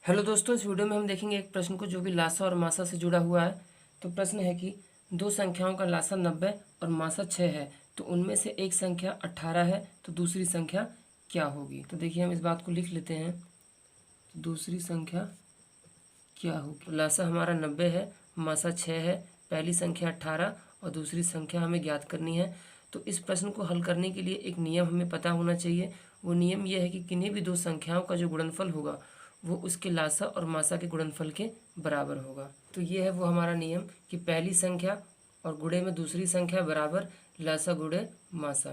Hello दोस्तों, इस video में हम देखेंगे एक प्रश्न को जो कि लासा और मासा से जुड़ा हुआ है। तो प्रश्न है कि दो संख्याओं का लासा 90 और मासा 6 है, तो उनमें से एक संख्या 18 है, तो दूसरी संख्या क्या होगी। तो देखिए हम इस बात को लिख लेते हैं। तो दूसरी संख्या क्या होगी। तो लासा हमारा 90 है, मासा 6 है, पहली संख्या 18 और दूसरी संख्या हमें ज्ञात करनी है। तो इस प्रश्न को हल करने के लिए एक नियम हमें पता होना चाहिए। वो नियम यह है कि किन्हीं भी दो संख्याओं का जो गुणनफल होगा वो उसके लासा और मासा के गुणनफल के बराबर होगा। तो ये है वो हमारा नियम कि पहली संख्या और गुणे में दूसरी संख्या बराबर लासा गुणे मासा।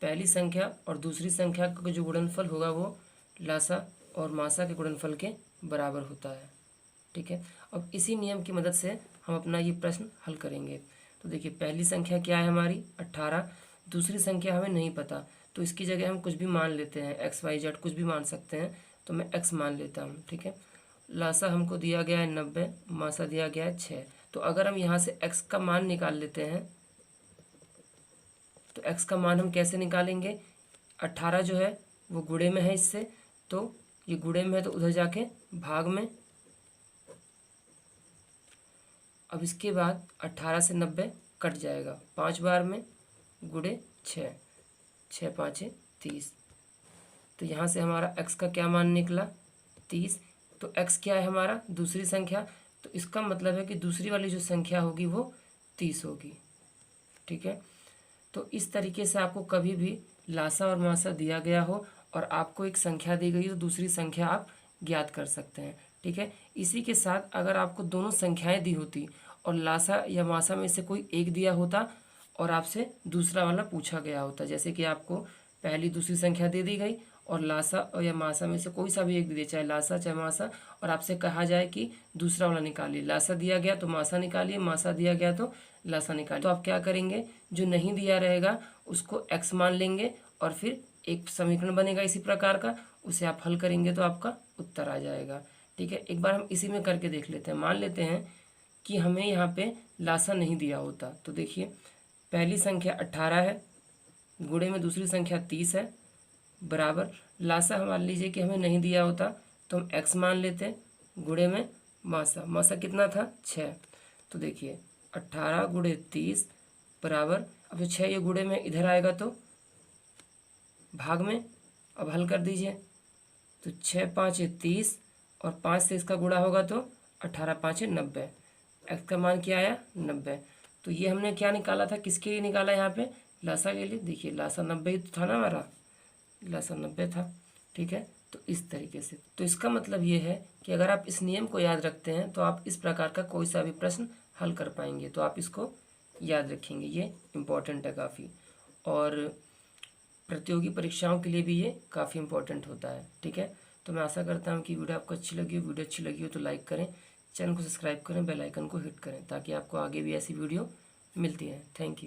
पहली संख्या और दूसरी संख्या का जो गुणनफल होगा वो लासा और मासा के गुणनफल के बराबर होता है। ठीक है, अब इसी नियम की मदद से हम अपना ये प्रश्न हल करेंगे। तो देखिए पहली संख्या क्या है हमारी 18, दूसरी संख्या हमें नहीं पता, तो इसकी जगह हम कुछ भी मान लेते हैं, एक्स वाई जेड कुछ भी मान सकते हैं। तो मैं एक्स मान लेता हूँ। ठीक है, लासा हमको दिया गया है 90, मासा दिया गया है 6। तो अगर हम यहाँ से एक्स का मान निकाल लेते हैं तो एक्स का मान हम कैसे निकालेंगे। 18 जो है वो गुणे में है इससे, तो ये गुणे में है तो उधर जाके भाग में। अब इसके बाद 18 से 90 कट जाएगा 5 बार में, गुणे 6, 6 5 30। तो यहाँ से हमारा x का क्या मान निकला 30। तो x क्या है हमारा दूसरी संख्या, तो इसका मतलब है कि दूसरी वाली जो संख्या होगी वो 30 होगी। ठीक है, तो इस तरीके से आपको कभी भी लासा और मासा दिया गया हो और आपको एक संख्या दी गई तो दूसरी संख्या आप ज्ञात कर सकते हैं। ठीक है, इसी के साथ अगर आपको दोनों संख्याएं दी होती और लासा या मासा में से कोई एक दिया होता और आपसे दूसरा वाला पूछा गया होता, जैसे कि आपको पहली दूसरी संख्या दे दी गई और लासा और या मासा में से कोई सा भी एक दे दिया, चाहे लासा चाहे मासा, और आपसे कहा जाए कि दूसरा वाला निकालिए, लासा दिया गया तो मासा निकालिए, मासा दिया गया तो लासा निकालिए। तो आप क्या करेंगे, जो नहीं दिया रहेगा उसको x मान लेंगे और फिर एक समीकरण बनेगा इसी प्रकार का, उसे आप हल करेंगे तो आपका उत्तर आ जाएगा। ठीक है, एक बार हम इसी में करके देख लेते हैं। मान लेते हैं कि हमें यहाँ पे लासा नहीं दिया होता। तो देखिए पहली संख्या 18 है, गुणे में दूसरी संख्या 30 है, बराबर लासा हम मान लीजिए कि हमें नहीं दिया होता तो हम x मान लेते, गुणे में मासा, मासा कितना था 6। तो देखिए 18 गुणे 30 बराबर, अब जो 6 ये गुणे में इधर आएगा तो भाग में। अब हल कर दीजिए, तो 6 5 30 और 5 से इसका गुणा होगा तो 18 5 90। एक्स का मान क्या आया 90। तो ये हमने क्या निकाला था, किसके लिए निकाला यहाँ पे, लासा के लिए। देखिए लासा 90 ही तो था ना हमारा, लासा 90 था। ठीक है, तो इस तरीके से, तो इसका मतलब ये है कि अगर आप इस नियम को याद रखते हैं तो आप इस प्रकार का कोई सा भी प्रश्न हल कर पाएंगे। तो आप इसको याद रखेंगे, ये इम्पोर्टेंट है काफ़ी, और प्रतियोगी परीक्षाओं के लिए भी ये काफ़ी इम्पोर्टेंट होता है। ठीक है, तो मैं आशा करता हूँ कि वीडियो आपको अच्छी लगी हो। वीडियो अच्छी लगी हो तो लाइक करें, चैनल को सब्सक्राइब करें, बेल आइकन को हिट करें ताकि आपको आगे भी ऐसी वीडियो मिलती है। Thank you.